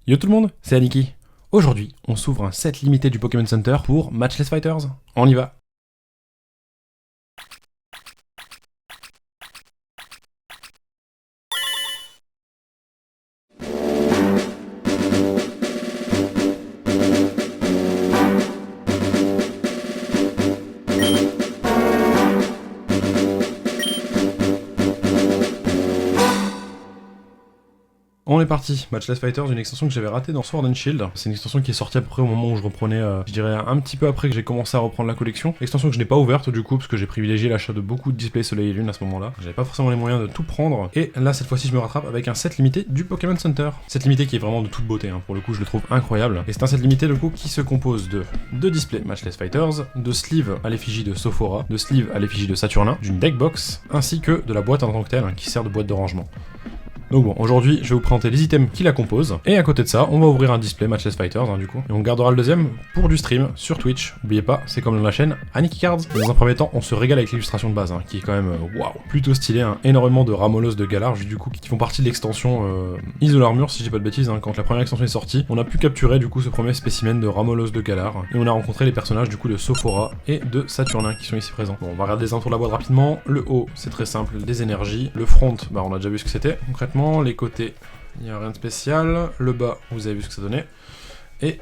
Yo tout le monde, c'est Aniki. Aujourd'hui, on s'ouvre un set limité du Pokémon Center pour Matchless Fighters. On y va. On est parti, Matchless Fighters, une extension que j'avais ratée dans Sword and Shield. C'est une extension qui est sortie à peu près au moment où je reprenais, je dirais un petit peu après que j'ai commencé à reprendre la collection. Extension que je n'ai pas ouverte du coup, parce que j'ai privilégié l'achat de beaucoup de displays Soleil et Lune à ce moment-là. J'avais pas forcément les moyens de tout prendre. Et là, cette fois-ci, je me rattrape avec un set limité du Pokémon Center. Set limité qui est vraiment de toute beauté, hein. Pour le coup, je le trouve incroyable. Et c'est un set limité, du coup, qui se compose de deux displays Matchless Fighters, de sleeves à l'effigie de Sophora, de sleeves à l'effigie de Saturnin, d'une deck box, ainsi que de la boîte en tant que telle, hein, qui sert de boîte de rangement. Donc bon, aujourd'hui, je vais vous présenter les items qui la composent, et à côté de ça, on va ouvrir un display Matchless Fighters, hein, du coup, et on gardera le deuxième pour du stream sur Twitch. N'oubliez pas, c'est comme dans la chaîne Aniki Cards. Dans un premier temps, on se régale avec l'illustration de base, hein, qui est quand même, waouh, plutôt stylé, hein. Énormément de Ramolos de Galar, du coup, qui font partie de l'extension Isolarmure, si je dis pas de bêtises, hein. Quand la première extension est sortie, on a pu capturer, du coup, ce premier spécimen de Ramolos de Galar, et on a rencontré les personnages, du coup, de Sophora et de Saturnin, qui sont ici présents. Bon, on va regarder les intros de la boîte rapidement. Le haut, c'est très simple, des énergies. Le front, bah, on a déjà vu ce que c'était, concrètement. Les côtés, il n'y a rien de spécial. Le bas, vous avez vu ce que ça donnait. Et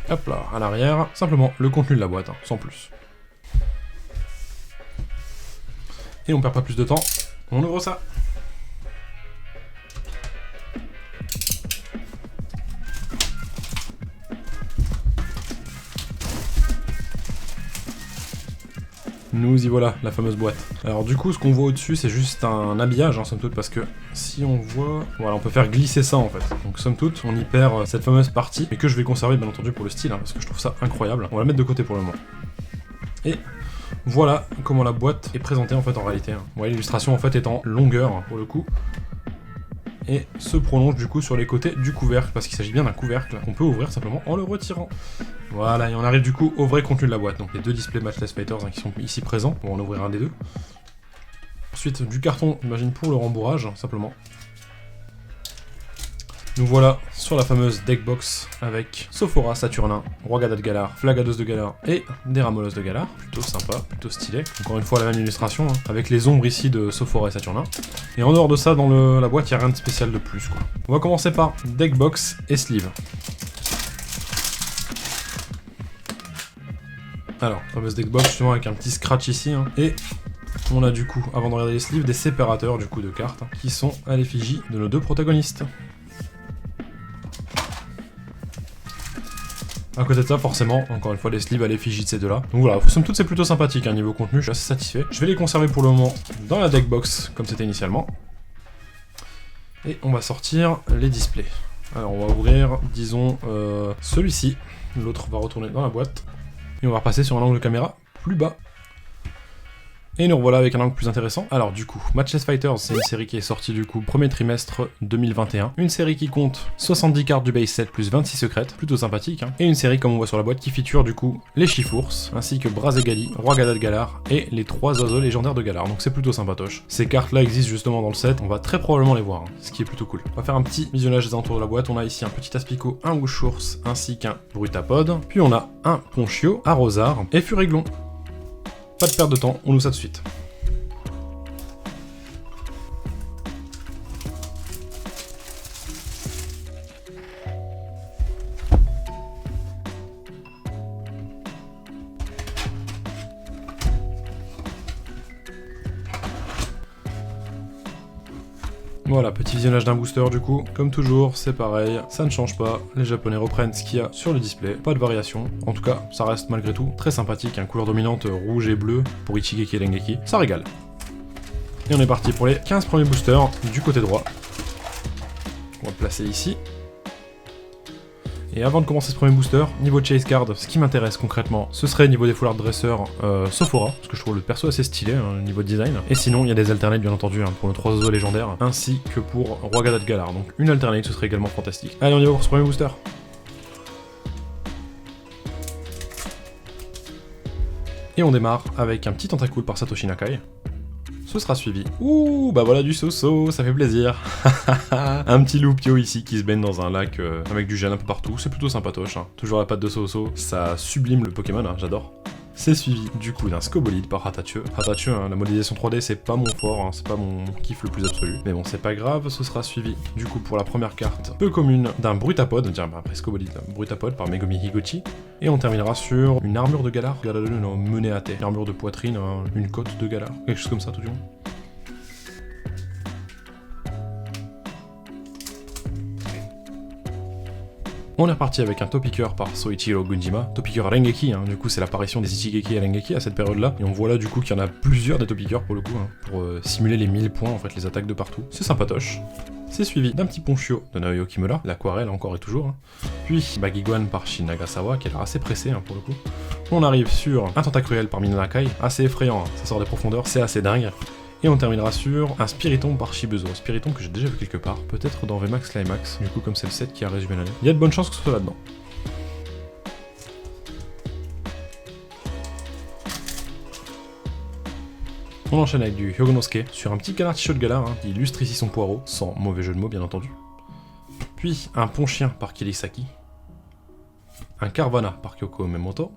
hop là, à l'arrière, simplement le contenu de la boîte, hein, sans plus. Et on perd pas plus de temps, on ouvre ça. Nous y voilà, la fameuse boîte. Alors du coup, ce qu'on voit au-dessus, c'est juste un habillage, hein, somme toute, parce que si on voit... Voilà, on peut faire glisser ça, en fait. Donc somme toute, on y perd cette fameuse partie, mais que je vais conserver, bien entendu, pour le style, hein, parce que je trouve ça incroyable. On va la mettre de côté pour le moment. Et voilà comment la boîte est présentée, en fait, en réalité. Hein. Vous voyez, l'illustration, en fait, est en longueur, hein, pour le coup. Et se prolonge du coup sur les côtés du couvercle, parce qu'il s'agit bien d'un couvercle qu'on peut ouvrir simplement en le retirant. Voilà, et on arrive du coup au vrai contenu de la boîte, donc les deux displays Matchless Fighters, hein, qui sont ici présents, on va en ouvrir un des deux. Ensuite du carton, j'imagine, pour le rembourrage, simplement. Nous voilà sur la fameuse deck box avec Sophora, Saturnin, Roigada de Galar, Flagados de Galar et des Ramolos de Galar. Plutôt sympa, plutôt stylé. Encore une fois la même illustration, hein, avec les ombres ici de Sophora et Saturnin. Et en dehors de ça, dans la boîte, il n'y a rien de spécial de plus, quoi. On va commencer par deck box et sleeve. Alors, fameuse deck box justement avec un petit scratch ici, hein, et on a du coup, avant de regarder les sleeves, des séparateurs du coup de cartes, hein, qui sont à l'effigie de nos deux protagonistes. À côté de ça, forcément, encore une fois, les sleeves à l'effigie de ces deux-là. Donc voilà, somme toute, c'est plutôt sympathique, hein, niveau contenu, je suis assez satisfait. Je vais les conserver pour le moment dans la deck box, comme c'était initialement. Et on va sortir les displays. Alors, on va ouvrir, disons, celui-ci. L'autre va retourner dans la boîte. Et on va repasser sur un angle de caméra plus bas. Et nous revoilà avec un angle plus intéressant. Alors du coup, Matchless Fighters, c'est une série qui est sortie du coup premier trimestre 2021. Une série qui compte 70 cartes du base set plus 26 secrètes, plutôt sympathique, hein. Et une série, comme on voit sur la boîte, qui feature du coup les Chifours, ainsi que Brazegali, Roigada de Galar, et les 3 oiseaux légendaires de Galar, donc c'est plutôt sympatoche. Ces cartes-là existent justement dans le set, on va très probablement les voir, hein, ce qui est plutôt cool. On va faire un petit visionnage des alentours de la boîte, on a ici un petit Aspico, un Wushours, ainsi qu'un Brutapod, puis on a un Ponchio, un Rosar et Furiglon. Pas de perte de temps, on ouvre ça tout de suite. Voilà, petit visionnage d'un booster du coup. Comme toujours, c'est pareil, ça ne change pas. Les japonais reprennent ce qu'il y a sur le display, pas de variation. En tout cas, ça reste malgré tout très sympathique, hein, couleur dominante rouge et bleu pour Ichigeki et Dengeki. Ça régale. Et on est parti pour les 15 premiers boosters du côté droit. On va placer ici. Et avant de commencer ce premier booster, niveau chase card, ce qui m'intéresse concrètement, ce serait niveau des foulards de dresseur Sophora, parce que je trouve le perso assez stylé, hein, niveau design. Et sinon, il y a des alternates bien entendu, hein, pour nos 3 oiseaux légendaires, ainsi que pour Roigada de Galar. Donc une alternate, ce serait également fantastique. Allez, on y va pour ce premier booster. Et on démarre avec un petit Tentacool par Satoshi Nakai. Ce sera suivi. Ouh, bah voilà du Soso, ça fait plaisir. Un petit Loupio ici qui se baigne dans un lac avec du gel un peu partout, c'est plutôt sympatoche. Hein. Toujours la patte de Soso, ça sublime le Pokémon, hein, j'adore. C'est suivi du coup d'un Scobolide par Ratatouille. Ratatouille, hein, la modélisation 3D c'est pas mon fort, hein, c'est pas mon kiff le plus absolu. Mais bon, c'est pas grave, ce sera suivi du coup pour la première carte peu commune d'un Brutapod, tiens, bah, après Scobolide, Brutapod par Megumi Higuchi. Et on terminera sur une armure de Galar, menée à terre, une armure de poitrine, hein, une côte de Galar, quelque chose comme ça tout du moins. On est reparti avec un Topiqueur par Soichiro Gunjima, Topiqueur Rengeki, hein, du coup c'est l'apparition des Ichigeki et Rengeki à cette période-là, et on voit là du coup qu'il y en a plusieurs des Topiqueurs pour le coup, hein, pour simuler les 1000 points en fait, les attaques de partout, c'est sympatoche. C'est suivi d'un petit Ponchio de Naoyo Kimura, l'aquarelle encore et toujours, hein. Puis Bagiguan par Shin Nagasawa, qui a l'air assez pressé hein, pour le coup. On arrive sur un Tentacruel par Minonakai, assez effrayant, hein, ça sort des profondeurs, c'est assez dingue. Et on terminera sur un Spiritomb par Shibuzo, Spiritomb que j'ai déjà vu quelque part, peut-être dans VMAX Climax, du coup comme c'est le set qui a résumé l'année. Il y a de bonnes chances que ce soit là-dedans. On enchaîne avec du Hyogonosuke sur un petit canard Ticho de Galar, hein, qui illustre ici son poireau, sans mauvais jeu de mots bien entendu. Puis un Ponchien par Kirisaki, un Carvana par Kyoko Memoto.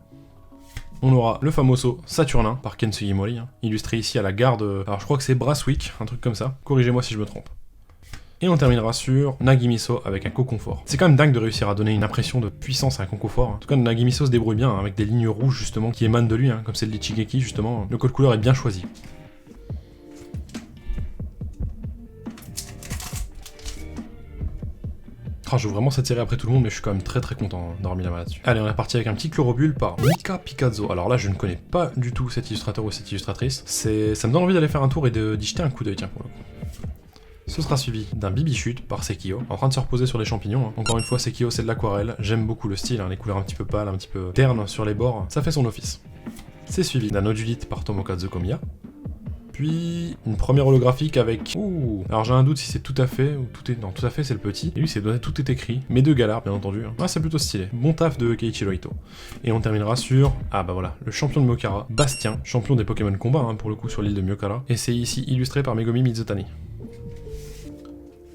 On aura le famoso Saturnin par Ken Sugimori, hein, illustré ici à la gare de... Alors je crois que c'est Brasswick, un truc comme ça, corrigez-moi si je me trompe. Et on terminera sur Nagimiso avec un Coconfort. C'est quand même dingue de réussir à donner une impression de puissance à un Coconfort. En tout cas, Nagimiso se débrouille bien, hein, avec des lignes rouges justement qui émanent de lui, hein, comme celle d'Ichigeki justement. Le code couleur est bien choisi. Oh, je joue vraiment cette série après tout le monde, mais je suis quand même très content d'avoir mis la main là-dessus. Allez, on est parti avec un petit Chlorobule par Mika Picazzo. Alors là, je ne connais pas du tout cet illustrateur ou cette illustratrice. Ça me donne envie d'aller faire un tour et d'y jeter un coup d'œil, tiens, pour le coup. Ce sera suivi d'un Bibichute par Sekio, en train de se reposer sur les champignons. Hein. Encore une fois, Sekio, c'est de l'aquarelle. J'aime beaucoup le style, hein, les couleurs un petit peu pâles, un petit peu ternes sur les bords. Ça fait son office. C'est suivi d'un Odulite par Tomokazu Komiya. Puis une première holographique avec... Ouh. Alors j'ai un doute si c'est tout à fait, ou tout est... Non, tout à fait c'est le petit. Et lui c'est tout est écrit. Mes deux Galar bien entendu. Hein. Ah c'est plutôt stylé. Bon taf de Keiichiro Ito. Et on terminera sur... Ah bah voilà, le champion de Myokara, Bastien, champion des Pokémon combat hein, pour le coup sur l'île de Myokara. Et c'est ici illustré par Megumi Mizutani.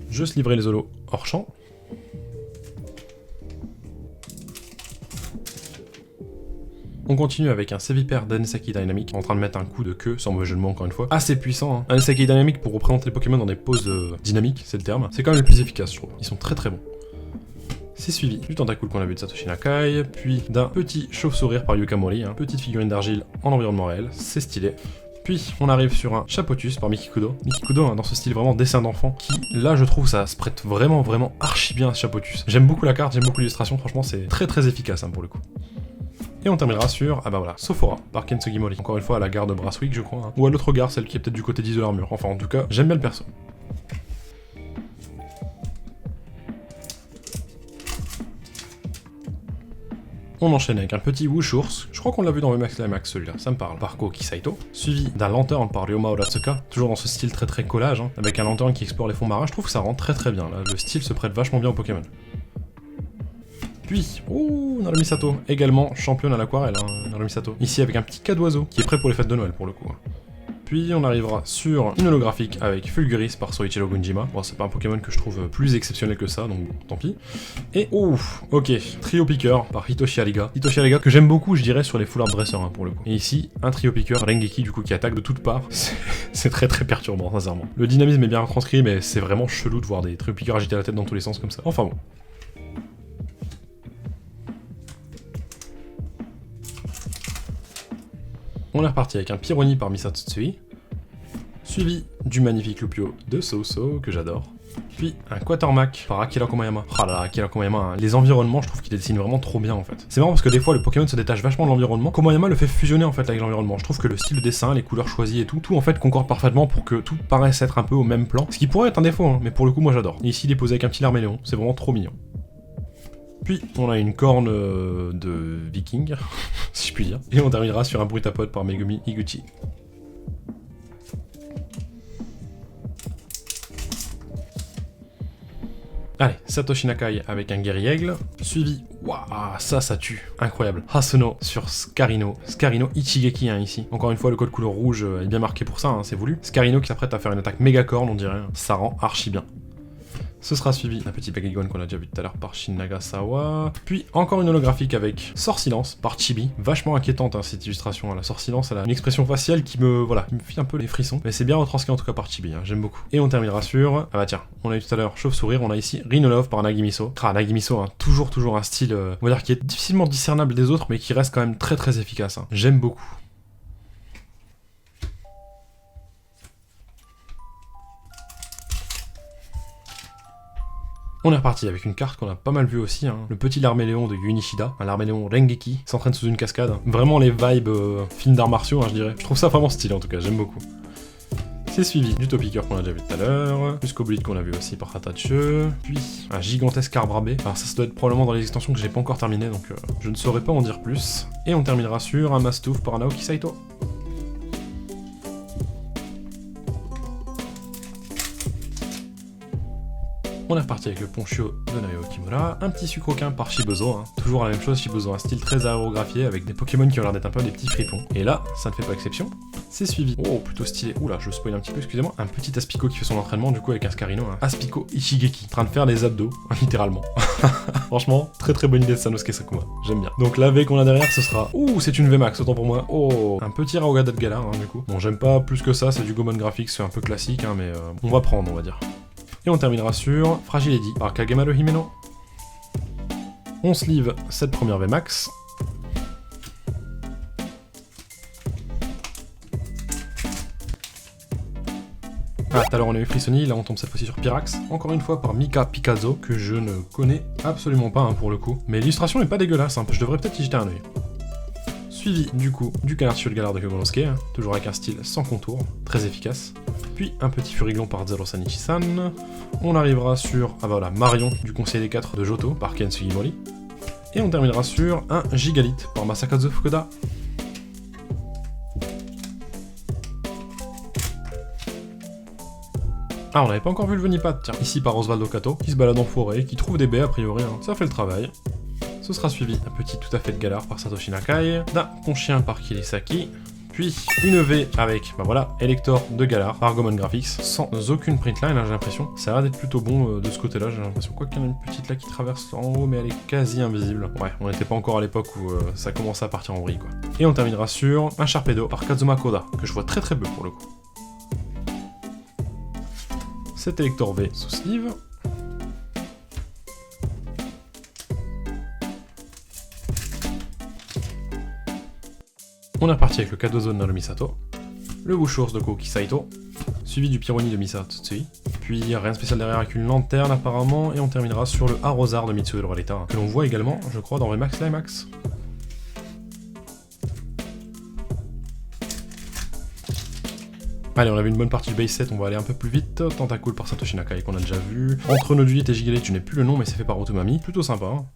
Je se livrer les holos hors champ. On continue avec un Seviper d'Anesaki Dynamic, en train de mettre un coup de queue, sans mauvais jeu de mots encore une fois. Assez puissant, hein. Anesaki Dynamic pour représenter les Pokémon dans des poses dynamiques, c'est le terme. C'est quand même le plus efficace, je trouve. Ils sont très bons. C'est suivi du Tentacool qu'on a vu de Satoshi Nakai, puis d'un petit chauve-sourire par Yukamori, hein. Petite figurine d'argile en environnement réel, c'est stylé. Puis on arrive sur un Chapotus par Mikikudo. Mikikudo hein, dans ce style vraiment dessin d'enfant qui, là je trouve ça se prête vraiment archi bien à ce Chapotus. J'aime beaucoup la carte, j'aime beaucoup l'illustration, franchement c'est très efficace hein, pour le coup. Et on terminera sur, ah bah voilà, Sophora, par Ken Sugimori. Encore une fois à la gare de Brasswick je crois, hein. Ou à l'autre gare, celle qui est peut-être du côté 10 de l'armure. Enfin en tout cas, j'aime bien le perso. On enchaîne avec un petit Wushours, je crois qu'on l'a vu dans VMAX Climax celui-là, ça me parle, par Koki Saito, suivi d'un Lantern par Ryoma Uratsuka, toujours dans ce style très collage, hein, avec un Lantern qui explore les fonds marins, je trouve que ça rend très bien, là. Le style se prête vachement bien au Pokémon. Puis, ouh, Narumisato, également championne à l'aquarelle, hein, Narumisato. Ici avec un petit cas d'oiseau, qui est prêt pour les fêtes de Noël pour le coup. Hein. Puis on arrivera sur une holographique avec Fulguris par Soichiro Gunjima. Bon, c'est pas un Pokémon que je trouve plus exceptionnel que ça, donc tant pis. Et ouf, ok, Trio Piqueur par Hitoshi Ariga. Hitoshi Ariga que j'aime beaucoup, je dirais, sur les Full Art Dresseurs, hein, pour le coup. Et ici, un Trio Piqueur Rengeki, du coup, qui attaque de toutes parts. C'est très perturbant, sincèrement. Le dynamisme est bien retranscrit, mais c'est vraiment chelou de voir des Trio Piqueurs agiter la tête dans tous les sens comme ça. Enfin bon. On est reparti avec un Pyroni par Misato Tsui, suivi du magnifique Loupio de Soso, que j'adore, puis un Quatermack par Akira Komayama. Ah là là, Akira Komayama, hein. Les environnements, je trouve qu'il les dessine vraiment trop bien en fait. C'est marrant parce que des fois le Pokémon se détache vachement de l'environnement, Komayama le fait fusionner en fait avec l'environnement. Je trouve que le style de dessin, les couleurs choisies et tout en fait concorde parfaitement pour que tout paraisse être un peu au même plan, ce qui pourrait être un défaut, hein, mais pour le coup moi j'adore. Et ici il est posé avec un petit Larméléon, c'est vraiment trop mignon. Puis on a une corne de viking, si je puis dire. Et on terminera sur un Brutapod par Megumi Higuchi. Allez, Satoshi Nakai avec un guerrier aigle, suivi, waouh, ça tue, incroyable. Hasuno sur Scarino Ichigeki hein, ici. Encore une fois, le code couleur rouge est bien marqué pour ça, hein, c'est voulu. Scarino qui s'apprête à faire une attaque méga corne, on dirait, ça rend archi bien. Ce sera suivi d'un petit Bagigon qu'on a déjà vu tout à l'heure par Shin Nagasawa. Puis encore une holographique avec Sort Silence par Chibi. Vachement inquiétante hein, cette illustration. Hein. La Sort Silence, elle a une expression faciale qui me file un peu les frissons. Mais c'est bien retranscrit en tout cas par Chibi, hein, j'aime beaucoup. Et on terminera sur... Ah bah tiens, on a eu tout à l'heure Chauve-Sourire, on a ici Rhinolove par Nagimiso. Nagimiso, hein, toujours un style, on va dire, qui est difficilement discernable des autres, mais qui reste quand même très efficace. Hein. J'aime beaucoup. On est reparti avec une carte qu'on a pas mal vue aussi, hein. Le petit Larméléon de Yu Nishida, un Larméléon Rengeki, s'entraîne sous une cascade. Vraiment les vibes films d'arts martiaux, hein, je dirais. Je trouve ça vraiment stylé en tout cas, j'aime beaucoup. C'est suivi du Topiqueur qu'on a déjà vu tout à l'heure, plus Koblid qu'on a vu aussi par Hatache, puis un gigantesque arbre à baies. Alors ça doit être probablement dans les extensions que j'ai pas encore terminées, donc je ne saurais pas en dire plus. Et on terminera sur un Mastouf par Naoki Saito. On est reparti avec le Ponchio de Naoya Kimura, un petit Sucroquin par Shibozo, hein. Toujours la même chose, Shibozo, un style très aérographié avec des Pokémon qui ont l'air d'être un peu des petits fripons. Et là, ça ne fait pas exception. C'est suivi. Oh, plutôt stylé. Oula, je spoil un petit peu, excusez-moi. Un petit Aspico qui fait son entraînement du coup avec un Scarino, hein. Aspico Ichigeki, en train de faire des abdos, littéralement. Franchement, très bonne idée de Sanosuke Sakuma. J'aime bien. Donc la V qu'on a derrière, ce sera... Ouh, c'est une VMAX, autant pour moi. Oh, un petit Raogada de Galar, hein, du coup. Bon, j'aime pas plus que ça, c'est du Goemon Graphics, c'est un peu classique, hein, mais on va prendre, on va dire. Et on terminera sur Fragile Eddy par Kagemaru Himeno. On sleeve cette première VMAX. Ah, tout à l'heure on a eu Frissoni, là on tombe cette fois-ci sur Pyrax. Encore une fois par Mika Pikazo, que je ne connais absolument pas hein, pour le coup. Mais l'illustration n'est pas dégueulasse, hein. Je devrais peut-être y jeter un œil. Suivi du coup du canard sur le Galar de Kogonosuke, hein, toujours avec un style sans contour, très efficace. Puis un petit Furiglon par Zero Sanichi-san. On arrivera sur, ah bah voilà, Marion du Conseil des 4 de Johto par Ken Sugimori. Et on terminera sur un Gigalith par Masakazu Fukuda. Ah, on n'avait pas encore vu le Venipad, tiens, ici par Osvaldo Kato, qui se balade en forêt, qui trouve des baies a priori, hein. Ça fait le travail. Ce sera suivi d'un petit tout à fait de Galar par Satoshi Nakai, d'un Conchien par Kirisaki, puis une V avec, bah voilà, Elector de Galar par Goemon Graphics, sans aucune printline, hein, j'ai l'impression. Ça a l'air d'être plutôt bon de ce côté-là, j'ai l'impression. Quoi qu'il y en a une petite là qui traverse en haut, mais elle est quasi invisible. Ouais, on n'était pas encore à l'époque où ça commençait à partir en vrille, quoi. Et on terminera sur un Sharpedo par Kazuma Koda, que je vois très peu pour le coup. Cet Elector V sous sleeve. On est reparti avec le Kadozo de Naruto Misato, le Bouche-ours de Koki Saito, suivi du Pyroni de Misa Tsutsui, puis rien de spécial derrière avec une lanterne apparemment, et on terminera sur le Arrosard de Mitsuo de Loretta, que l'on voit également, je crois, dans Remax Climax. Allez, on a vu une bonne partie du base set, on va aller un peu plus vite. Tentacool par Satoshi Nakai qu'on a déjà vu. Entre Nodulite et Gigalith, je n'ai plus le nom, mais c'est fait par Otomami, plutôt sympa. Hein.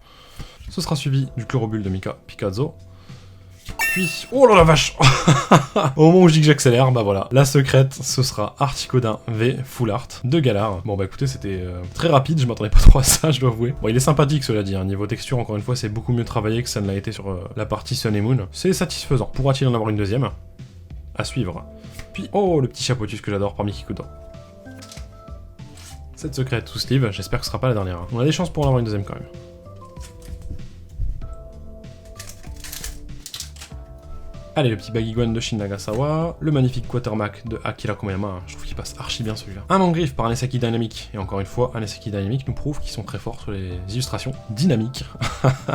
Ce sera suivi du Chlorobule de Mika Pikazo. Puis, oh là la vache. Au moment où je dis que j'accélère, bah voilà, la secrète, ce sera Articodin V Full Art de Galar. Bon bah écoutez, c'était très rapide, je m'attendais pas trop à ça, je dois avouer. Bon, il est sympathique cela dit, hein. Niveau texture, encore une fois, c'est beaucoup mieux travaillé que ça ne l'a été sur la partie Sun et Moon. C'est satisfaisant. Pourra-t-il en avoir une deuxième? À suivre. Puis, oh, le petit chapeautus que j'adore par Mikikudo. Cette secrète sous sleeve, j'espère que ce sera pas la dernière. Hein. On a des chances pour en avoir une deuxième quand même. Allez, le petit Bagigon de Shin Nagasawa, le magnifique Quatermack de Akira Komayama, je trouve qu'il passe archi bien celui-là. Un Mangriffe par Anesaki Dynamic, et encore une fois, Anesaki Dynamic nous prouve qu'ils sont très forts sur les illustrations dynamiques,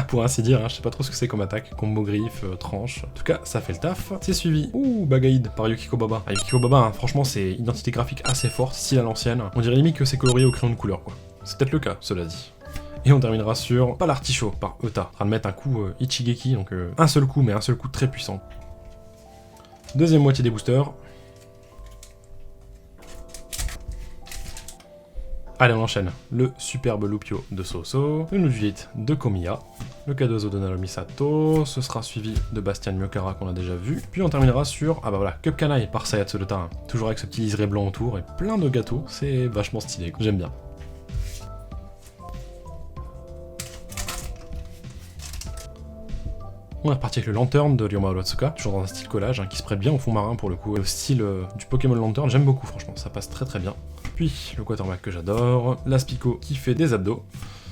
pour ainsi dire, hein, je sais pas trop ce que c'est comme attaque, combo griffe, tranche, en tout cas, ça fait le taf. C'est suivi, Bagaïd par Yukiko Baba. Ah, Yukiko Baba, hein, franchement, c'est une identité graphique assez forte, style à l'ancienne, on dirait limite que c'est colorié au crayon de couleur, quoi. C'est peut-être le cas, cela dit. Et on terminera sur Palartichaut par Euta, en train de mettre un coup Ichigeki, donc un seul coup, mais un seul coup très puissant. Deuxième moitié des boosters. Allez, on enchaîne. Le superbe Lupio de Soso, le Nodulite de Komiya, le Kadozo de Naruto Misato, ce sera suivi de Bastian Myokara qu'on a déjà vu, puis on terminera sur, ah bah voilà, Cupcanaille par Sayatsu de Tarin, toujours avec ce petit liseré blanc autour et plein de gâteaux, c'est vachement stylé, j'aime bien. On est reparti avec le Lantern de Ryoma Urotsuka, toujours dans un style collage, hein, qui se prête bien au fond marin pour le coup, et au style du Pokémon Lantern, j'aime beaucoup franchement, ça passe très très bien. Puis le Quatermack que j'adore, l'Aspico qui fait des abdos.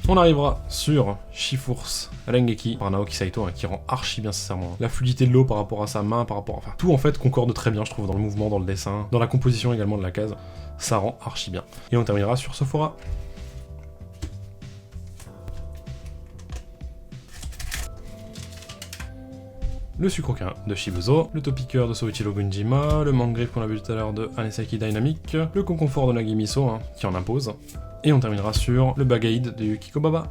On arrivera sur Shiforce Rengeki par Naoki Saito, hein, qui rend archi bien sincèrement. La fluidité de l'eau par rapport à sa main, par rapport à... Enfin, tout en fait concorde très bien je trouve, dans le mouvement, dans le dessin, dans la composition également de la case. Ça rend archi bien. Et on terminera sur Sephora. Le Sucroquin de Shibuzo, le Topiqueur de Soichiro Gunjima, le Mangriffe qu'on a vu tout à l'heure de Anesaki Dynamic, le Conconfort de Nagimiso, hein, qui en impose, et on terminera sur le Bagaid de Yukiko Baba.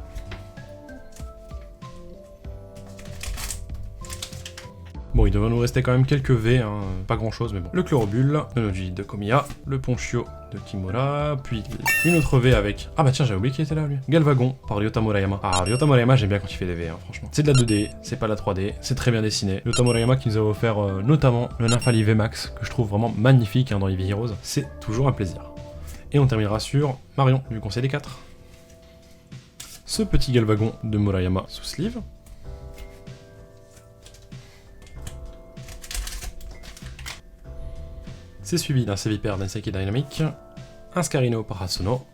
Bon, il devrait nous rester quand même quelques V, hein, pas grand chose, mais bon. Le Chlorobule, le Noji de Komiya, le Ponchio de Kimura, puis une autre V avec... Ah bah tiens, j'avais oublié qu'il était là, lui. Galvagon, par Ryota Murayama. Ah, Ryota Murayama, j'aime bien quand il fait des V, hein, franchement. C'est de la 2D, c'est pas la 3D, c'est très bien dessiné. Ryota Murayama qui nous a offert notamment le Nymphali VMAX, que je trouve vraiment magnifique hein, dans Eevee Heroes. C'est toujours un plaisir. Et on terminera sur Marion, du Conseil des 4. Ce petit Galvagon de Murayama sous sleeve. C'est suivi d'un Sévipère d'Anesaki Dynamic, un Scarino par Hasuno,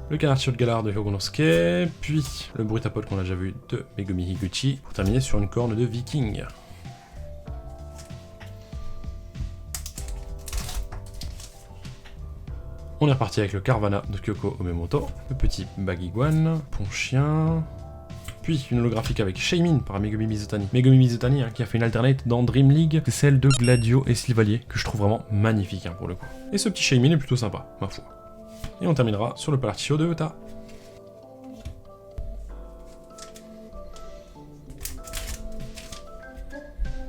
le Canarcio de Galar de Hyogonosuke, puis le Brutapod qu'on a déjà vu de Megumi Higuchi, pour terminer sur une corne de Viking. On est reparti avec le Carvana de Kyoko Omemoto, le petit Bagiguan, Ponchien, puis une holographique avec Shaymin par Megumi Mizutani. Megumi Mizutani hein, qui a fait une alternate dans Dream League, c'est celle de Gladio et Sylvalier, que je trouve vraiment magnifique hein, pour le coup. Et ce petit Shaymin est plutôt sympa, ma foi. Et on terminera sur le Palarticho de Uta.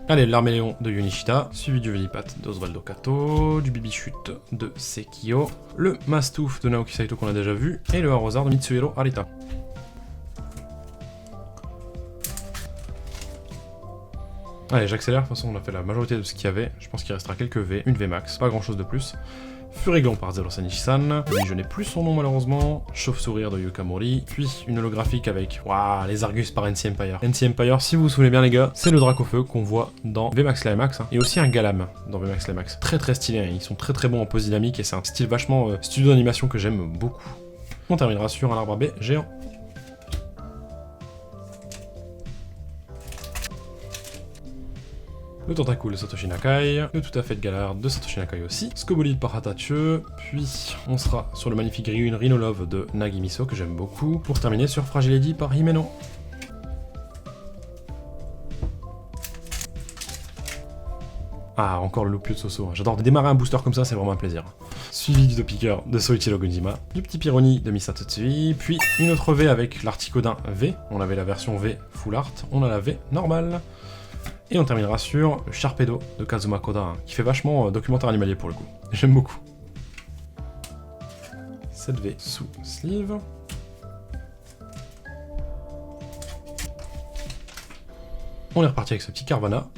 Allez, l'Arméléon de Yunishita, suivi du Velipat d'Osvaldo Kato, du Bibichute de Sekio, le Mastouf de Naoki Saito qu'on a déjà vu, et le Arrosard de Mitsuhiro Arita. Allez, j'accélère, de toute façon on a fait la majorité de ce qu'il y avait, je pense qu'il restera quelques V, une V max, pas grand chose de plus. Furiglon par Zero Sanichi-san, lui je n'ai plus son nom malheureusement, Chauve-sourire de Yukamori, puis une holographique avec, waouh, les Argus par NC Empire. NC Empire, si vous vous souvenez bien les gars, c'est le Dracofeu qu'on voit dans VMAX Climax, hein, et aussi un Galam dans VMAX Climax. Très très stylé, hein, ils sont très très bons en pose dynamique et c'est un style vachement studio d'animation que j'aime beaucoup. On terminera sur un arbre à baies géant. Le Tentacool de Satoshi Nakai, le Tout à fait de Galar de Satoshi Nakai aussi, Scobolide par Hatache, puis on sera sur le magnifique Rhino Love de Nagimiso que j'aime beaucoup, pour terminer sur Fragile Lady par Himeno. Ah, encore le Loupio de Soso, j'adore démarrer un booster comme ça, c'est vraiment un plaisir. Suivi du Topiqueur de Soichiro Gunjima, du petit Pironi de Misato Tsui, puis une autre V avec l'Articodin V, on avait la version V Full Art, on a la V normale. Et on terminera sur le Sharpedo de Kazuma Koda, hein, qui fait vachement documentaire animalier pour le coup. J'aime beaucoup. 7V sous sleeve. On est reparti avec ce petit Carvana,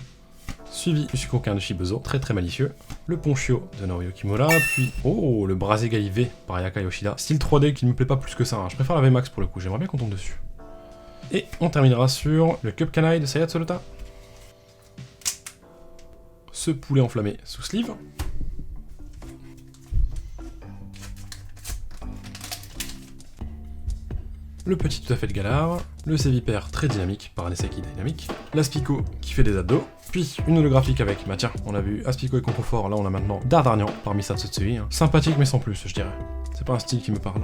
suivi du Sucroquin de Shibuzo, très très malicieux. Le Ponchio de Naoyo Kimura, puis oh, le Brasé V par Ayaka Yoshida. Style 3D qui ne me plaît pas plus que ça, hein. Je préfère la VMAX pour le coup, j'aimerais bien qu'on tombe dessus. Et on terminera sur le Cup Canaille de Sayat Solota. Ce poulet enflammé sous sleeve. Le petit tout à fait de Galar, le Sévipère très dynamique par Anesaki Dynamic, l'Aspico qui fait des abdos, puis une holographique avec, bah tiens, on a vu Aspico et Concoffort, là on a maintenant Dardarnian par Misato Tsui, hein. Sympathique mais sans plus je dirais, c'est pas un style qui me parle.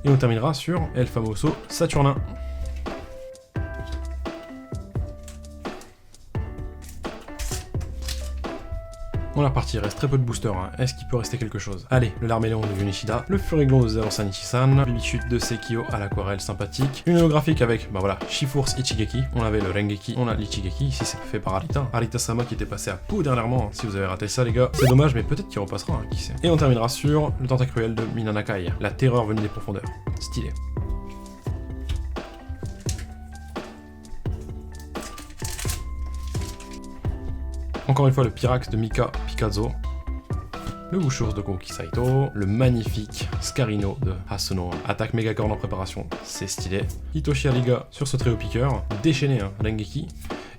Et on terminera sur El Famoso Saturnin. On est reparti, il reste très peu de boosters, hein. Est-ce qu'il peut rester quelque chose? Allez, le Larméléon de Yunishida, le Furiglon de Zero Sanichi-san, Bibichute de Sekio à l'aquarelle sympathique, une holographique avec, bah voilà, Shiforce Ichigeki, on avait le Rengeki, on a l'Ichigeki, ici c'est fait par Arita. Arita-sama qui était passé à Pau dernièrement, hein. Si vous avez raté ça les gars, c'est dommage mais peut-être qu'il repassera, hein, qui sait. Et on terminera sur le Tentacruel de Minanakai, la terreur venue des profondeurs. Stylé. Encore une fois le Pyrax de Mika Pikazo, le Wushurs de Koki Saito, le magnifique Scarino de Hasuno, attaque Mégacorn en préparation, c'est stylé. Hitoshi Ariga sur ce trio piqueur, déchaîné hein, Rengeki,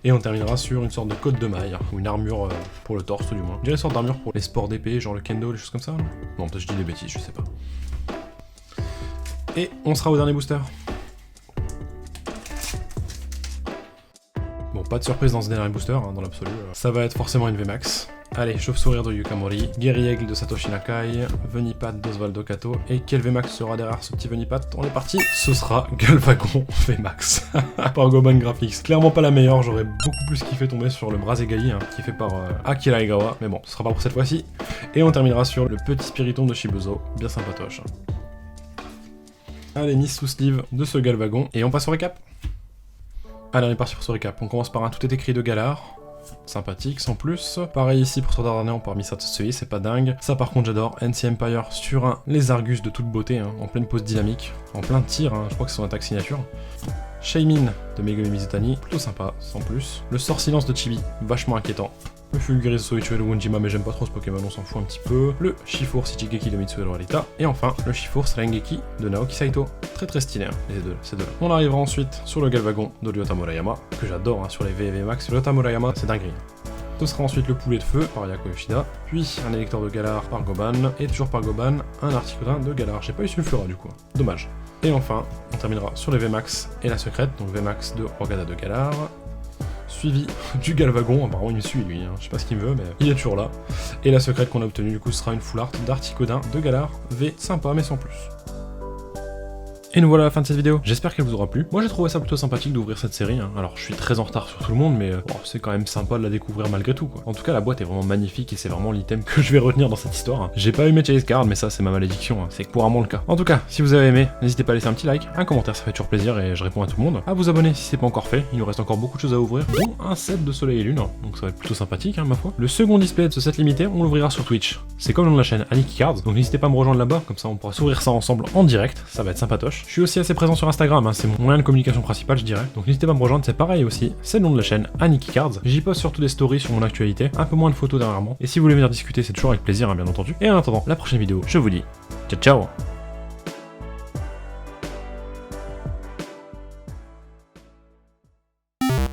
Et on terminera sur une sorte de côte de maille, ou une armure pour le torse du moins. Je dirais une sorte d'armure pour les sports d'épée, genre le kendo, les choses comme ça. Non, peut-être je dis des bêtises, je sais pas. Et on sera au dernier booster. Bon, pas de surprise dans ce dernier booster, hein, dans l'absolu. Ça va être forcément une VMAX. Allez, Chauve-sourire de Yukamori, Guerrier Aigle de Satoshi Nakai, Venipat d'Osvaldo Kato, et quel VMAX sera derrière ce petit Venipat? On est parti, ce sera Galvagon VMAX. Par Goban Graphics. Clairement pas la meilleure, j'aurais beaucoup plus kiffé tomber sur le Brasegali, hein, qui est fait par Akira Egawa, mais bon, ce sera pas pour cette fois-ci. Et on terminera sur le petit Spiriton de Shibuzo, bien sympatoche. Allez, mise sous sleeve de ce Galvagon, et on passe au récap. Allez, on est parti pour ce récap. On commence par un tout est écrit de Galar. Sympathique, sans plus. Pareil ici pour Sword Art Online par Misatsui, c'est pas dingue. Ça par contre j'adore. NC Empire sur un Les Argus de toute beauté, hein, en pleine pose dynamique, en plein tir, hein, je crois que c'est son attaque signature. Shaymin de Megumi Mizutani, plutôt sympa, sans plus. Le Sort Silence de Chibi, vachement inquiétant. Le Fulguris Soichou de Wunjima, mais j'aime pas trop ce Pokémon, on s'en fout un petit peu. Le Shifour Shichigeki de Mitsuhiro Arita. Et enfin, le Shifour Serengeki de Naoki Saito. Très très stylé, hein, ces deux-là. On arrivera ensuite sur le Galvagon de Ryota Murayama, que j'adore hein, sur les VV Max. Ryota Murayama, c'est dinguerie. Ce sera ensuite le Poulet de Feu par Yako Yoshida, puis un électeur de Galar par Goban, et toujours par Goban, un Articodin de Galar. J'ai pas eu Sulfura du coup, dommage. Et enfin, on terminera sur les VMAX et la secrète, donc VMAX de Rogada de Galar, suivi du Galvagon, apparemment il me suit lui, hein. Je sais pas ce qu'il me veut, mais il est toujours là. Et la secrète qu'on a obtenue du coup sera une full art d'Articodin de Galar, V sympa mais sans plus. Et nous voilà à la fin de cette vidéo, j'espère qu'elle vous aura plu. Moi j'ai trouvé ça plutôt sympathique d'ouvrir cette série, hein. Alors je suis très en retard sur tout le monde, mais c'est quand même sympa de la découvrir malgré tout quoi. En tout cas la boîte est vraiment magnifique et c'est vraiment l'item que je vais retenir dans cette histoire, hein. J'ai pas eu mes chase cards, mais ça c'est ma malédiction, hein. C'est couramment le cas. En tout cas, si vous avez aimé, n'hésitez pas à laisser un petit like, un commentaire, ça fait toujours plaisir et je réponds à tout le monde. À vous abonner si c'est pas encore fait, il nous reste encore beaucoup de choses à ouvrir, dont un set de Soleil et Lune, donc ça va être plutôt sympathique hein, ma foi. Le second display de ce set limité, on l'ouvrira sur Twitch. C'est comme le nom de la chaîne, Aniki Cards, donc n'hésitez pas à me rejoindre là-bas, comme ça on pourra s'ouvrir ça ensemble en direct, ça va être sympatoche. Je suis aussi assez présent sur Instagram, hein, c'est mon moyen de communication principal je dirais, donc n'hésitez pas à me rejoindre, c'est pareil aussi, c'est le nom de la chaîne, Aniki Cards. J'y poste surtout des stories sur mon actualité, un peu moins de photos dernièrement, et si vous voulez venir discuter c'est toujours avec plaisir hein, bien entendu. Et en attendant la prochaine vidéo, je vous dis ciao ciao.